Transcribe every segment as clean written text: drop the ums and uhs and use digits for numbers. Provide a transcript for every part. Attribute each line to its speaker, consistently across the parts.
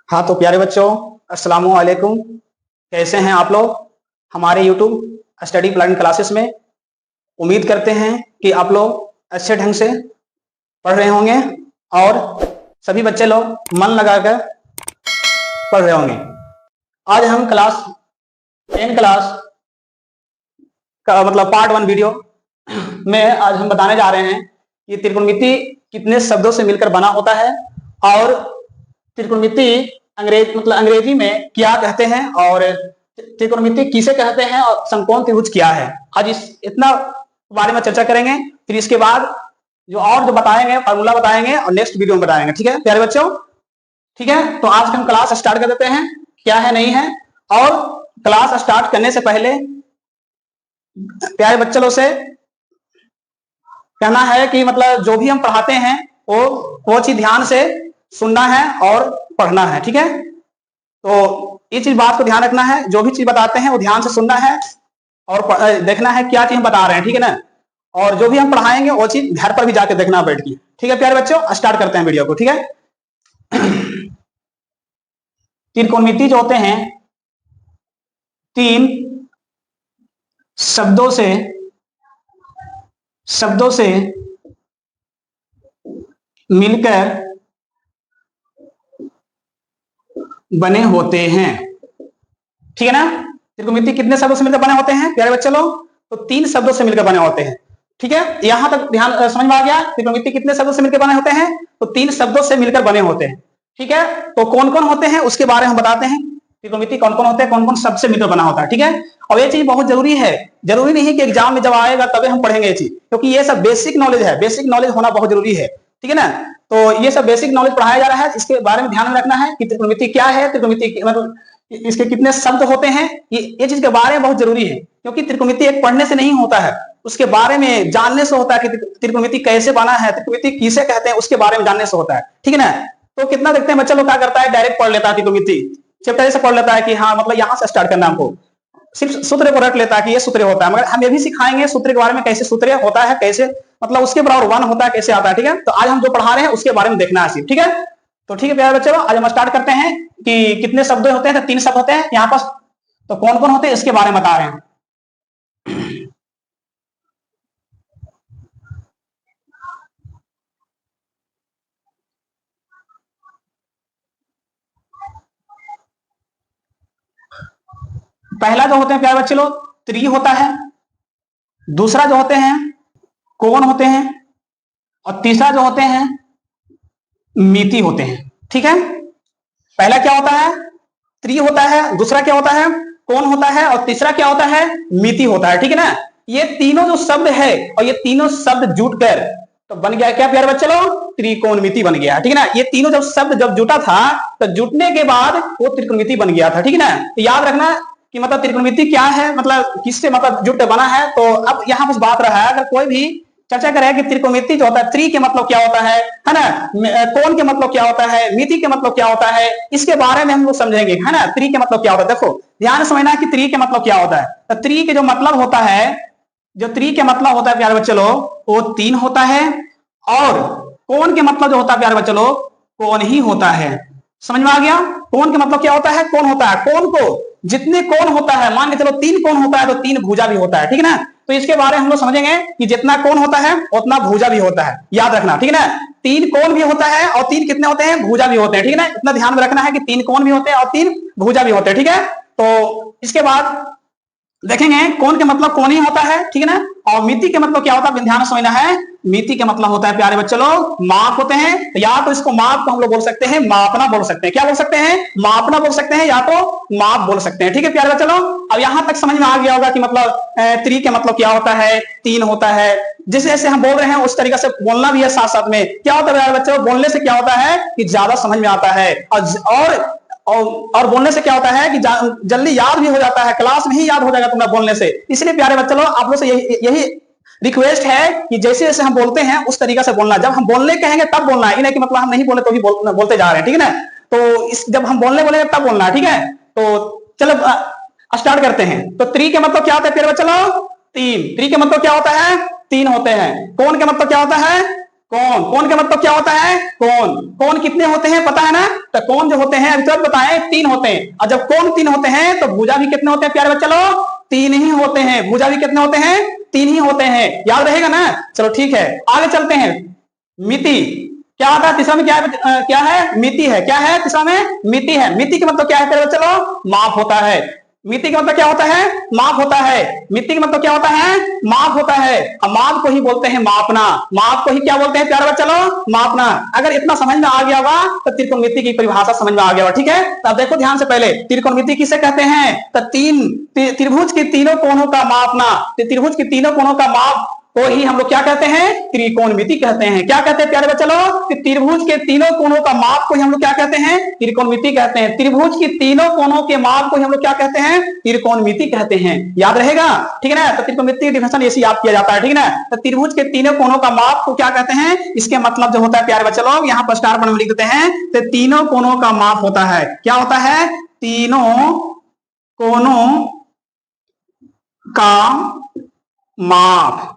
Speaker 1: हाँ तो प्यारे बच्चों, अस्सलामु अलैकुम। कैसे हैं आप लोग हमारे YouTube स्टडी प्लान क्लासेस में। उम्मीद करते हैं कि आप लोग अच्छे ढंग से पढ़ रहे होंगे और सभी बच्चे लोग मन लगाकर पढ़ रहे होंगे। आज हम क्लास 10 क्लास का मतलब पार्ट 1 वीडियो में आज हम बताने जा रहे हैं कि त्रिकोणमिति कितने शब्दों से मिलकर बना होता है और त्रिकोणमिति अंग्रेजी में क्या कहते हैं और त्रिकोणमिति किसे कहते हैं और समकोण त्रिभुज क्या है। आज इतना बारे में चर्चा करेंगे। फिर इसके बाद जो बताएंगे फार्मूला बताएंगे और नेक्स्ट वीडियो में बताएंगे। ठीक है प्यारे बच्चों, ठीक है। तो आज हम क्लास स्टार्ट कर देते हैं, क्या है नहीं है। और क्लास स्टार्ट करने से पहले प्यारे बच्चों से कहना है कि मतलब जो भी हम पढ़ाते हैं वो चीज ध्यान से सुनना है और पढ़ना है। ठीक है, तो ये चीज बात को ध्यान रखना है। जो भी चीज बताते हैं वो ध्यान से सुनना है और देखना है क्या चीज हम बता रहे हैं। ठीक है ना, और जो भी हम पढ़ाएंगे वो चीज घर पर भी जाके देखना बैठ के। ठीक है प्यारे बच्चों, स्टार्ट करते हैं वीडियो को। ठीक है, त्रिकोणमिति जो होते हैं तीन शब्दों से मिलकर बने होते हैं। ठीक है ना, त्रिकोणमिति कितने शब्दों से मिलकर बने होते हैं प्यारे बच्चे लोग? तो 3 शब्दों से मिलकर बने होते हैं। ठीक है, यहां तक ध्यान समझ में आ गया? त्रिकोणमिति कितने शब्दों से मिलकर बने होते हैं? तो 3 शब्दों से मिलकर बने होते हैं। ठीक है, तो कौन कौन होते हैं उसके बारे में हम बताते हैं। त्रिकोणमिति कौन कौन होते हैं, कौन कौन शब्द से मिलकर बना होता है। ठीक है, और ये चीज बहुत जरूरी है। जरूरी नहीं है कि एग्जाम में जब आएगा तभी हम पढ़ेंगे ये चीज, क्योंकि ये सब बेसिक नॉलेज है। बेसिक नॉलेज होना बहुत जरूरी है। ठीक है ना, तो ये सब बेसिक नॉलेज पढ़ाया जा रहा है। इसके बारे में ध्यान में रखना है कि त्रिकोणमिति क्या है, त्रिकोणमिति मतलब इसके कितने शब्द होते हैं। ये चीज के बारे में बहुत जरूरी है, क्योंकि त्रिकोणमिति एक पढ़ने से नहीं होता है, उसके बारे में जानने से होता है कि त्रिकोणमिति कैसे बना है, त्रिकोणमिति किसे कहते हैं, उसके बारे में जानने से होता है। ठीक है ना, तो कितना देखते हैं बच्चा लोग क्या करता है, डायरेक्ट पढ़ लेता है त्रिकोणमिति चैप्टर से पढ़ लेता है कि हाँ मतलब यहां से स्टार्ट करना हमको, सिर्फ सूत्र को रट लेता है कि ये सूत्र होता है। मगर हम ये भी सिखाएंगे सूत्र के बारे में, कैसे सूत्र होता है, कैसे मतलब उसके बराबर 1 होता है, कैसे आता है। ठीक है, तो आज हम जो पढ़ा रहे हैं उसके बारे में देखना है सिर्फ। ठीक है, तो ठीक है प्यारे बच्चों, आज हम स्टार्ट करते हैं कि कितने शब्द होते हैं। तो 3 शब्द होते हैं यहाँ पर, तो कौन कौन होते हैं इसके बारे में बता रहे हैं। पहला जो होते हैं प्यारे बच्चे लोग त्रि होता है, दूसरा जो होते हैं कोण होते हैं, और तीसरा जो होते हैं मिति होते हैं। ठीक है, पहला क्या होता है, त्रि होता है, दूसरा क्या होता है, कोण होता है, और तीसरा क्या होता है, मिति होता है। ठीक है ना, ये तीनों जो शब्द है और ये तीनों शब्द जुटकर तो बन गया क्या प्यारे बच्चे लोग, त्रिकोणमिति बन गया। ठीक है ना, ये तीनों जब शब्द जब जुटा था तो जुटने के बाद वो त्रिकोणमिति बन गया था। ठीक है ना, तो याद रखना कि मतलब त्रिकोणमिति क्या है, मतलब किससे मतलब जुट बना है। तो अब यहाँ कुछ बात रहा है, अगर कोई भी चर्चा करें कि त्रिकोणमिति जो होता है, त्रि के मतलब क्या होता है ना, कोण के मतलब क्या होता है, मिति के मतलब क्या होता है, इसके बारे में हम लोग समझेंगे। है ना, त्रि के मतलब क्या होता है। देखो ध्यान से समझना कि त्रि के मतलब क्या होता है। तो त्रि के जो मतलब होता है, जो त्रि के मतलब होता है प्यारे बच्चे लोग, वो 3 होता है, और कोण के मतलब जो होता है प्यारे बच्चे लोग, कोण ही होता है। समझ में आ गया? कोण के मतलब क्या होता है, कोण होता है। कोण को जितने कोण होता है, मान के चलो 3 कोण होता है तो 3 भुजा भी होता है। ठीक है ना, तो इसके बारे में हम लोग समझेंगे कि जितना कोण होता है उतना भुजा भी होता है। याद रखना, ठीक है ना, 3 कोण भी होता है और 3 कितने होते हैं, भुजा भी होते हैं। ठीक है ना, इतना ध्यान में रखना है कि 3 कोण भी होते हैं और 3 भुजा भी होते हैं। ठीक है, तो इसके बाद देखेंगे कोण के मतलब कोण ही होता है। ठीक है ना, और मिति के मतलब क्या होता है, ध्यान समझना है। मिति के मतलब होता है प्यारे बच्चे लोग माप होते हैं। या तो इसको माप को हम लोग बोल सकते हैं, मापना बोल सकते हैं। क्या बोल सकते हैं, मापना बोल सकते हैं, या तो माप बोल सकते हैं। ठीक है प्यारे बच्चे लोग, अब यहां तक समझ में आ गया होगा कि मतलब त्रि के मतलब क्या होता है, 3 होता है। जैसे जैसे हम बोल रहे हैं उस तरीके से बोलना भी है साथ साथ में। क्या होता है प्यारे बच्चे, बोलने से क्या होता है कि ज्यादा समझ में आता है, और बोलने से क्या होता है कि जल्दी याद भी हो जाता है, क्लास में ही याद हो जाएगा तुम्हारा बोलने से। इसलिए प्यारे बच्चे लोग आप लोग से यही रिक्वेस्ट है कि जैसे जैसे हम बोलते हैं उस तरीके से बोलना। जब हम बोलने कहेंगे तब बोलना है, नहीं कि मतलब हम नहीं बोले तो भी बोलते जा रहे हैं। ठीक है ना, तो जब हम बोलने बोलेंगे तब बोलना है। ठीक है, तो चलो स्टार्ट करते हैं। तो त्रि के मतलब क्या होता है प्यारे बच्चे लोग, 3। त्रि के मतलब क्या होता है, 3 होते हैं। कोण के मतलब क्या होता है, कोण, कोण का मतलब क्या होता है? कोण। कोण कितने होते हैं पता है ना? तो कोण जो होते हैं अभी तुरंत बताएं 3 होते हैं, और जब कोण 3 होते हैं तो भुजा भी कितने होते हैं प्यारे बच्चे लोग? 3 ही होते हैं। भुजा भी कितने होते हैं? 3 ही होते हैं। याद रहेगा ना? चलो ठीक है, आगे चलते हैं। मिति क्या आता है? तीसरा में क्या है? मिति है। क्या है तीसरा में? मिति है। मिति का मतलब क्या है प्यारे बच्चे लोग? माप होता है। मिति का मतलब क्या होता है? माप होता है। मिति का मतलब क्या होता है? माप होता है। अब माप को ही बोलते हैं मापना। माप को ही क्या बोलते हैं प्यारे बच्चे लोग? मापना। अगर इतना समझ में आ गया होगा तो त्रिकोणमिति की परिभाषा समझ में आ गया होगा। ठीक है, तो अब देखो ध्यान से, पहले त्रिकोणमिति किसे कहते हैं? तो त्रिभुज के तीनों कोणों का मापना। त्रिभुज के तीनों कोणों का माप को ही हम लोग क्या कहते हैं? त्रिकोणमिति कहते हैं। क्या कहते हैं प्यारे बच्चे लोग? कि त्रिभुज के तीनों कोणों का माप को ही हम लोग क्या कहते हैं? त्रिकोणमिति कहते हैं। त्रिभुज के तीनों कोणों के माप को ही हम लोग क्या कहते हैं? त्रिकोणमिति कहते हैं। याद रहेगा? ठीक है ना? तो त्रिकोणमिति डिफिनेशन ऐसे याद किया जाता है। ठीक है ना? तो त्रिभुज के तीनों कोणों का माप को क्या कहते हैं? इसके मतलब जो होता है प्यारे बच्चे लोग, यहाँ पर स्टार में लिख देते हैं, तो तीनों कोणों का माप होता है। क्या होता है? तीनों कोणों का माप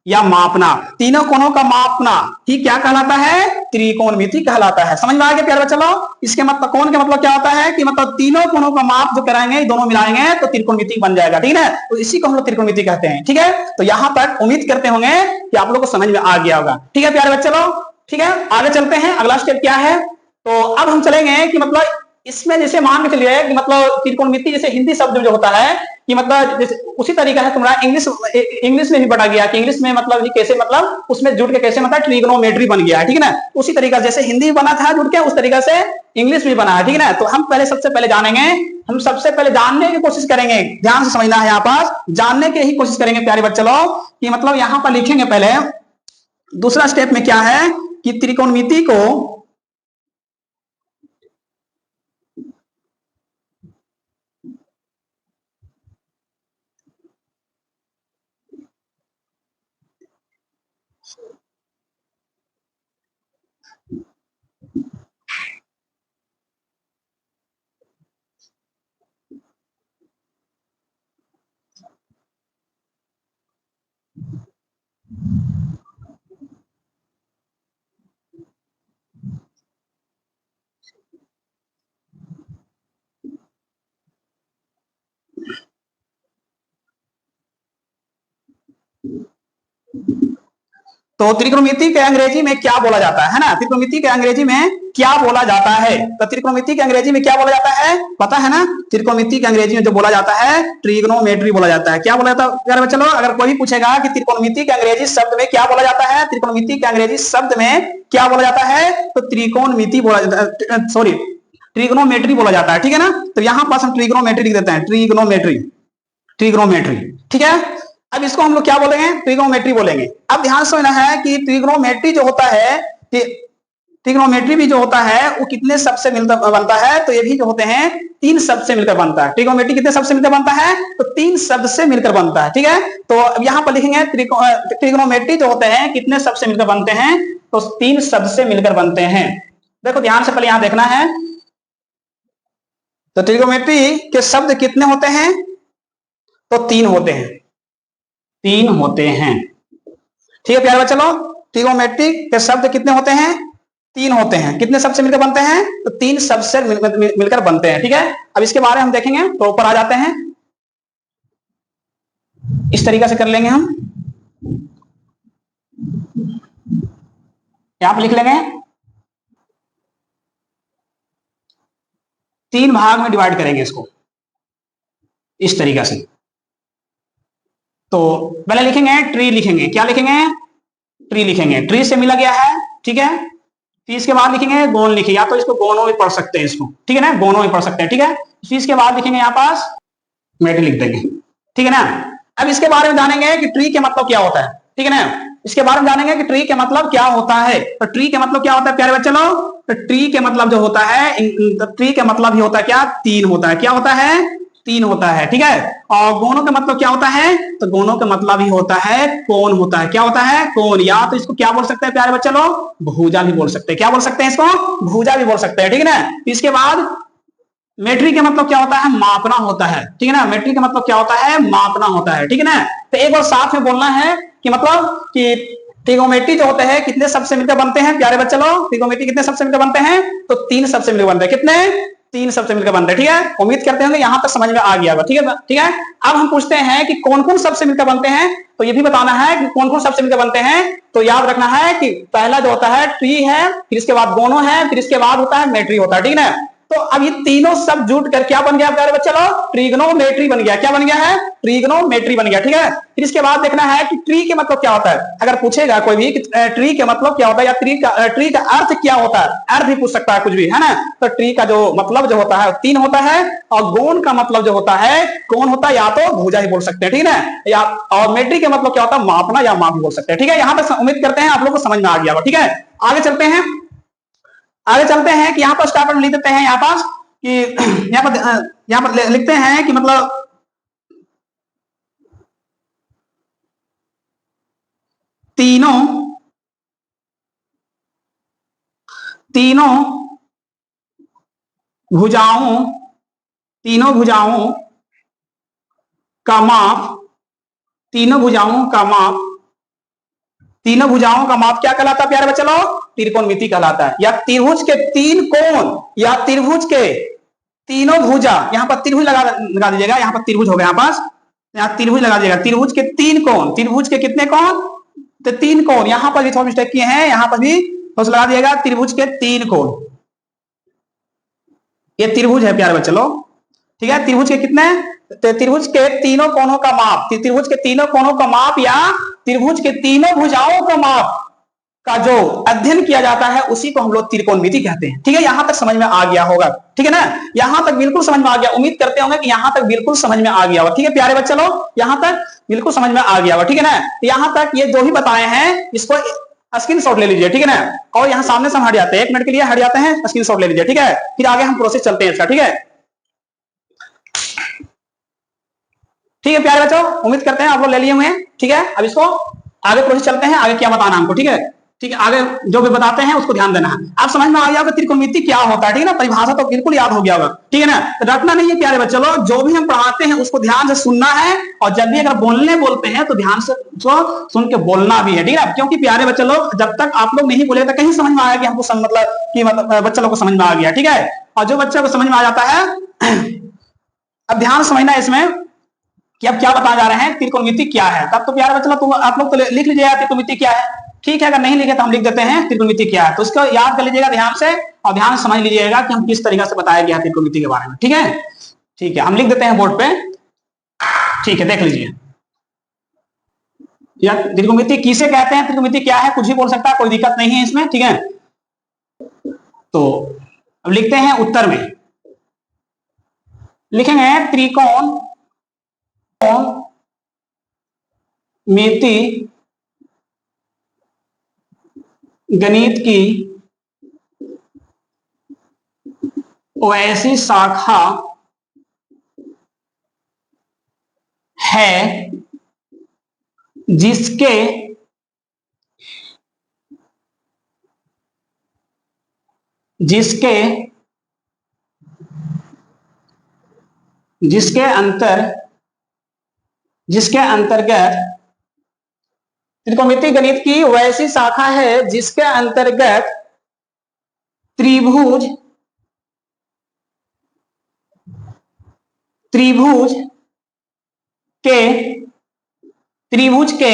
Speaker 1: या मापना। तीनों कोणों का मापना ही क्या कहलाता है? त्रिकोणमिति कहलाता है। समझ में आ गया प्यारे बच्चे लोग? इसके मतलब कोण का मतलब क्या होता है? कि मतलब तीनों कोणों का माप जो कराएंगे, दोनों मिलाएंगे तो त्रिकोणमिति बन जाएगा। ठीक है, तो इसी को हम लोग त्रिकोणमिति कहते हैं। ठीक है, तो यहां तक उम्मीद करते होंगे कि आप लोग को समझ में आ गया होगा। ठीक है प्यारे बच्चे लोग? ठीक है, आगे चलते हैं। अगला स्टेप क्या है? तो अब हम चलेंगे कि मतलब इसमें जैसे मान के चलिए कि मतलब त्रिकोणमिति जैसे हिंदी शब्द में जो होता है कि मतलब जैसे उसी तरीका है तुम्हारा इंग्लिश में भी पढ़ा गया कि इंग्लिश में मतलब कैसे, मतलब उसमें जुड़ के कैसे मतलब ट्रिग्नोमेट्री बन गया है। ठीक है ना? उसी तरीका जैसे हिंदी बना था जुड़ के, उस तरीका से इंग्लिश भी बना है। ठीक है ना? तो हम पहले सबसे पहले जानेंगे, हम सबसे पहले जानने की कोशिश करेंगे। ध्यान से समझना है, यहाँ पर जानने की ही कोशिश करेंगे प्यारे बच्चे लोग, कि मतलब यहाँ पर लिखेंगे पहले दूसरा स्टेप में क्या है कि त्रिकोणमिति को तो त्रिकोणमिति के अंग्रेजी में क्या बोला जाता है ना? त्रिकोणमिति के अंग्रेजी में क्या बोला जाता है? तो त्रिकोणमिति के अंग्रेजी में क्या बोला जाता है पता है ना? त्रिकोणमिति के अंग्रेजी में जो बोला जाता है ट्रिग्नोमेट्री बोला जाता है। क्या बोला जाता है? चलो अगर कोई भी पूछेगा कि त्रिकोणमिति के अंग्रेजी शब्द में क्या बोला जाता है, त्रिकोणमिति के अंग्रेजी शब्द में क्या बोला जाता है, तो त्रिकोणमिति बोला जाता है, सॉरी ट्रिग्नोमेट्री बोला जाता है। ठीक है ना? तो यहां पास हम ट्रिग्नोमेट्री लिख देते हैं, ट्रिग्नोमेट्री, ट्रिग्नोमेट्री। ठीक है, अब इसको हम लोग क्या बोलेंगे? ट्रिग्नोमेट्री बोलेंगे। अब ध्यान से समझना है कि ट्रिग्नोमेट्री जो होता है, ट्रिग्नोमेट्री भी जो होता है वो कितने शब्द से मिलकर बनता है? तो ये भी जो होते हैं 3 शब्द से मिलकर बनता है। ट्रिग्नोमेट्री कितने शब्द से मिलकर बनता है? तो 3 शब्द से मिलकर बनता है। ठीक है, तो अब यहां पर लिखेंगे ट्रिग्नोमेट्री जो होते हैं कितने शब्द से मिलकर बनते हैं? तो 3 शब्द से मिलकर बनते हैं। देखो ध्यान से पहले यहां देखना है, तो ट्रिग्नोमेट्री के शब्द कितने होते हैं? तो 3 होते हैं, 3 होते हैं। ठीक है प्यारे बच्चे लोग, ट्रिग्नोमेट्री के शब्द कितने होते हैं? 3 होते हैं। कितने शब्द से मिलकर बनते हैं? तो 3 शब्द से मिलकर बनते हैं। ठीक है, अब इसके बारे में हम देखेंगे। तो ऊपर आ जाते हैं, इस तरीका से कर लेंगे हम, यहां पर लिख लेंगे 3 भाग में डिवाइड करेंगे इसको इस तरीका से। तो पहले लिखेंगे ट्री, लिखेंगे क्या लिखेंगे? ट्री लिखेंगे, ट्री से मिला गया है। ठीक है, फिर इसके बाद लिखेंगे गोन, लिखे, या तो इसको गोनो भी पढ़ सकते हैं इसको। ठीक है ना, गोनो भी पढ़ सकते हैं। ठीक है, फिर इसके बाद लिखेंगे यहाँ पास मेट लिख देंगे। ठीक है ना, अब इसके बारे में जानेंगे कि ट्री के मतलब क्या होता है। ठीक है ना, इसके बारे में जानेंगे कि ट्री के मतलब क्या होता है। तो ट्री के मतलब क्या होता है प्यारे बच्चे लोग? तो ट्री के मतलब जो होता है, ट्री के मतलब ही होता है क्या? 3 होता है। क्या होता है? 3 होता है। ठीक है, और गोनों का मतलब क्या होता है? तो गोनों का मतलब ही होता है कोण होता है। क्या होता है? कोण। या तो इसको क्या बोल सकते हैं प्यारे बच्चे लोग? भुजा भी बोल सकते हैं। क्या बोल सकते हैं इसको? भुजा भी बोल सकते हैं। ठीक है ना, इसके बाद मेट्री का मतलब क्या होता है? मापना होता है। ठीक है ना, मेट्री का मतलब क्या होता है? मापना होता है। ठीक है ना, तो एक बार साथ में बोलना है कि मतलब कि ट्रिगोनोमेट्री जो होते हैं कितने शब्द से मिलकर बनते हैं प्यारे बच्चे लोग? ट्रिगोनोमेट्री कितने शब्द से मिलकर बनते हैं? तो 3 शब्द से मिलकर बनते हैं। कितने? 3 शब्द से मिलकर बनते हैं। ठीक है, उम्मीद करते होंगे यहां तक समझ में आ गया होगा। ठीक है, ठीक है। अब हम पूछते हैं कि कौन कौन शब्द से मिलकर बनते हैं, तो ये भी बताना है कि कौन कौन शब्द से मिलकर बनते हैं। तो याद रखना है कि पहला जो होता है ट्री है, फिर इसके बाद गोनो है, फिर इसके बाद होता है मेट्री होता है। ठीक है, तो अब ये तीनों शब्द जुट कर क्या बन गया प्यारे बच्चे लोग? ट्रिग्नोमेट्री बन गया। क्या बन गया है? ट्रिग्नोमेट्री बन गया। ठीक है, फिर इसके बाद देखना है कि ट्री के मतलब क्या होता है। अगर पूछेगा कोई भी कि ट्री के मतलब क्या होता है या ट्री का अर्थ क्या होता है, अर्थ भी पूछ सकता है कुछ भी, है ना। तो ट्री का जो मतलब जो होता है 3 होता है, और गोन का मतलब जो होता है कौन होता है, या तो भुजा ही बोल सकते हैं। ठीक है, या और मेट्री के मतलब क्या होता है, मापना या माप भी बोल सकते हैं। ठीक है, यहां पर उम्मीद करते हैं आप लोग को समझ में आ गया। ठीक है, आगे चलते हैं। आगे चलते हैं कि यहां पर स्टार्ट लिख देते हैं यहां पास कि यहां पर लिखते हैं कि मतलब तीनों तीनों भुजाओं तीनों भुजाओं का माप तीनों भुजाओं का माप तीनों भुजाओं का माप क्या कहलाता है प्यारे बच्चे लोग? त्रिकोणमिति कहलाता है। या त्रिभुज के 3 कोण या त्रिभुज के तीनों भुजा, यहां पर त्रिभुज लगा दीजिएगा। यहां पर त्रिभुज हो गया, यहां पास यहां त्रिभुज लगा दीजिएगा। त्रिभुज के 3 कोण, त्रिभुज के कितने कोण? तो 3 कोण। यहां पर भी थोड़ा मिस्टेक किए हैं, यहां पर भी थोड़ा लगा दिएगा त्रिभुज के 3 कोण। ये त्रिभुज है प्यारे बच्चे लोग। ठीक है, त्रिभुज के कितने? तो त्रिभुज के तीनों कोणों का माप, त्रिभुज के तीनों कोणों का माप या त्रिभुज के तीनों भुजाओं का माप का जो अध्ययन किया जाता है उसी को हम लोग त्रिकोणमिति कहते हैं। ठीक है, यहां तक समझ में आ गया होगा। ठीक है ना, यहां तक बिल्कुल समझ में आ गया। उम्मीद करते होंगे कि यहां तक बिल्कुल समझ में आ गया होगा। ठीक है प्यारे बच्चे लोग, यहां तक बिल्कुल समझ में आ गया होगा। ठीक है ना, यहां तक ये जो भी बताए हैं इसको स्क्रीनशॉट ले लीजिए। ठीक है ना, और यहां सामने से हम हट जाते हैं, 1 मिनट के लिए हट जाते हैं, स्क्रीनशॉट ले लीजिए। ठीक है, फिर आगे हम प्रोसेस चलते हैं इसका। ठीक है, ठीक है प्यारे बच्चों, उम्मीद करते हैं आप लोग ले लिए होंगे। ठीक है, अब इसको आगे प्रोसेस चलते हैं, आगे क्या बताना हमको। ठीक है, ठीक है, आगे जो भी बताते हैं उसको ध्यान देना है। आप समझ में आ गया होगा त्रिकोणमिति क्या होता है। ठीक है ना, परिभाषा तो बिल्कुल याद हो गया होगा। ठीक है ना, तो रटना नहीं है प्यारे बच्चे लोग, जो भी हम पढ़ाते हैं उसको ध्यान से सुनना है, और जब भी अगर बोलते हैं तो ध्यान से सुन के बोलना भी है। ठीक है, क्योंकि प्यारे बच्चे लोग जब तक आप लोग नहीं बोले तो कहीं समझ में आया कि हमको मतलब बच्चे लोग को समझ में आ गया। ठीक है, और जो बच्चे को समझ में आ जाता है, अब ध्यान समझना इसमें कि अब क्या बताया जा रहे हैं, त्रिकोणमिति क्या है। तब तो प्यारे बच्चों आप लोग तो लिख लीजिएगा त्रिकोणमिति क्या है। ठीक है, अगर नहीं लिखे तो हम लिख देते हैं त्रिकोणमिति क्या है, तो इसको याद कर लीजिएगा ध्यान से, और ध्यान से समझ लीजिएगा कि हम किस तरीके से बताया गया त्रिकोणमिति के बारे में। ठीक है, ठीक है, हम लिख देते हैं बोर्ड पे। ठीक है, देख लीजिए या त्रिकोणमिति किसे कहते हैं, त्रिकोणमिति क्या है, कुछ भी बोल सकता है, कोई दिक्कत नहीं है इसमें। ठीक है, तो अब लिखते हैं उत्तर में, लिखेंगे त्रिकोण मिति गणित की वैसी शाखा है जिसके जिसके जिसके अंतर्गत त्रिकोणमिति गणित की वैसी शाखा है जिसके अंतर्गत त्रिभुज के त्रिभुज के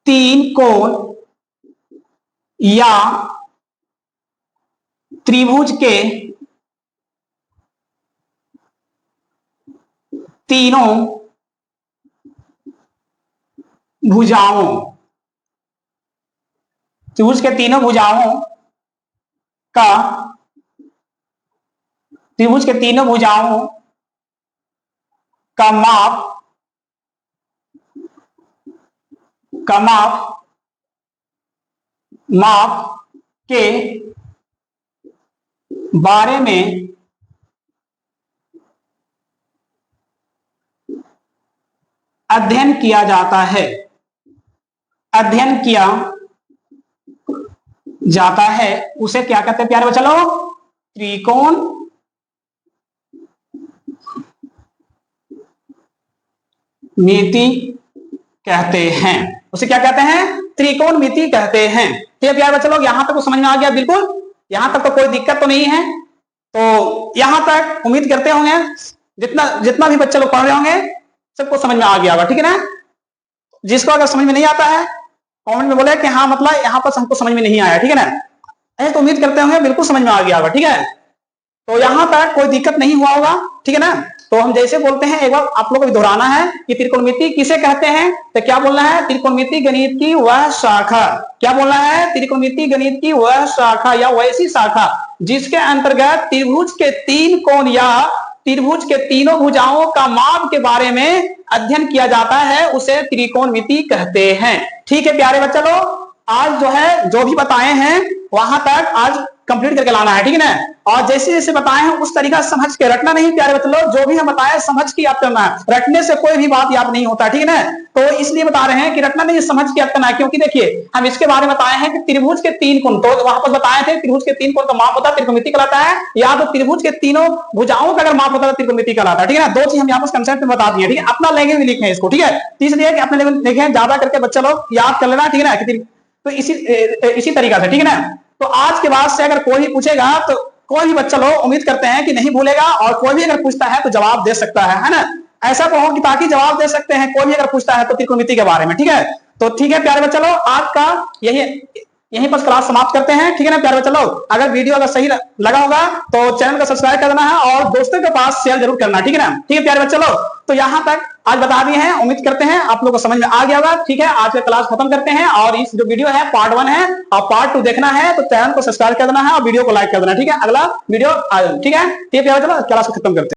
Speaker 1: 3 कोण या त्रिभुज के तीनों भुजाओं त्रिभुज के तीनों भुजाओं का त्रिभुज के तीनों भुजाओं का माप के बारे में अध्ययन किया जाता है उसे क्या कहते हैं प्यारे बच्चों लोग? त्रिकोणमिति कहते हैं। उसे क्या कहते हैं? त्रिकोणमिति कहते हैं। ठीक है प्यारे बच्चे लोग, यहां तक तो समझ में आ गया बिल्कुल? यहां तक तो कोई दिक्कत तो नहीं है? तो यहां तक उम्मीद करते होंगे जितना भी बच्चे लोग पढ़ रहे होंगे सबको समझ में आ गया होगा, ठीक है ना? जिसको अगर समझ में नहीं आता है कमेंट में बोले कि हाँ मतलब यहाँ पर हमको समझ में नहीं आया, ठीक है ना? ऐसे तो उम्मीद करते होंगे बिल्कुल समझ में आ गया होगा, ठीक है? तो यहां तक कोई दिक्कत नहीं हुआ होगा, ठीक है ना? तो हम जैसे बोलते हैं, एक बार आप लोगों को दोहराना है कि त्रिकोणमिति किसे कहते हैं, तो क्या बोलना है? त्रिकोणमिति गणित की वह शाखा। क्या बोलना है? त्रिकोणमिति गणित की वह शाखा या वैसी शाखा जिसके अंतर्गत त्रिभुज के 3 कोण या त्रिभुज के तीनों भुजाओं का माप के बारे में अध्ययन किया जाता है, उसे त्रिकोणमिति कहते हैं। ठीक है प्यारे बच्चे लोग, आज जो है जो भी बताए हैं वहां तक आज कंप्लीट करके लाना है, ठीक है ना? और जैसे जैसे बताए हैं उस तरीका समझ के रटना नहीं प्यारे बच्चे लोग, जो भी हम बताए समझ के याद करना है, रटने से कोई भी बात याद नहीं होता, ठीक है ना? तो इसलिए बता रहे हैं कि रटना नहीं, समझ के याद करना है। क्योंकि देखिए हम इसके बारे में बताए हैं कि त्रिभुज के 3 कोण, तो वहां पर बताए थे त्रिभुज के 3 कोण का माप होता है त्रिकोणमिति कहलाता है, या तो त्रिभुज के तीनों भुजाओं का अगर माप होता है त्रिकोणमिति कहलाता है, ठीक है ना? 2 चीज हम यहाँ पर कंसेप्ट में बता दिए, ठीक है? अपना लैंग्वेज में लिखे इसको, ठीक है? इसलिए कि अपने लैंग्वेज लिखे, ज्यादा करके बच्चे लोग याद कर लेना, ठीक है ना? तो इसी तरीका से, ठीक है ना? तो आज के बाद से अगर कोई भी पूछेगा तो कोई भी बच्चा लोग उम्मीद करते हैं कि नहीं भूलेगा, और कोई भी अगर पूछता है तो जवाब दे सकता है ना? ऐसा कहो कि ताकि जवाब दे सकते हैं, कोई भी अगर पूछता है तो त्रिकोणमिति के बारे में, ठीक है? तो ठीक है प्यारे बच्चा लोग, आज का यहीं पर क्लास समाप्त करते हैं, ठीक है ना प्यारे बच्चा लोग? अगर वीडियो अगर सही लगा होगा तो चैनल को सब्सक्राइब कर देना है और दोस्तों के पास शेयर जरूर करना, ठीक है ना? ठीक है प्यारे बच्चा लोग, तो यहां तक आज बता दिए हैं, उम्मीद करते हैं आप लोगों को समझ में आ गया होगा, ठीक है? आज का क्लास खत्म करते हैं, और इस जो वीडियो है पार्ट 1 है, और पार्ट 2 देखना है तो चैनल को सब्सक्राइब कर देना है और वीडियो को लाइक कर देना, ठीक है? अगला वीडियो, ठीक है? ठीक है प्यारे बच्चा लोग, क्लास को खत्म करते हैं।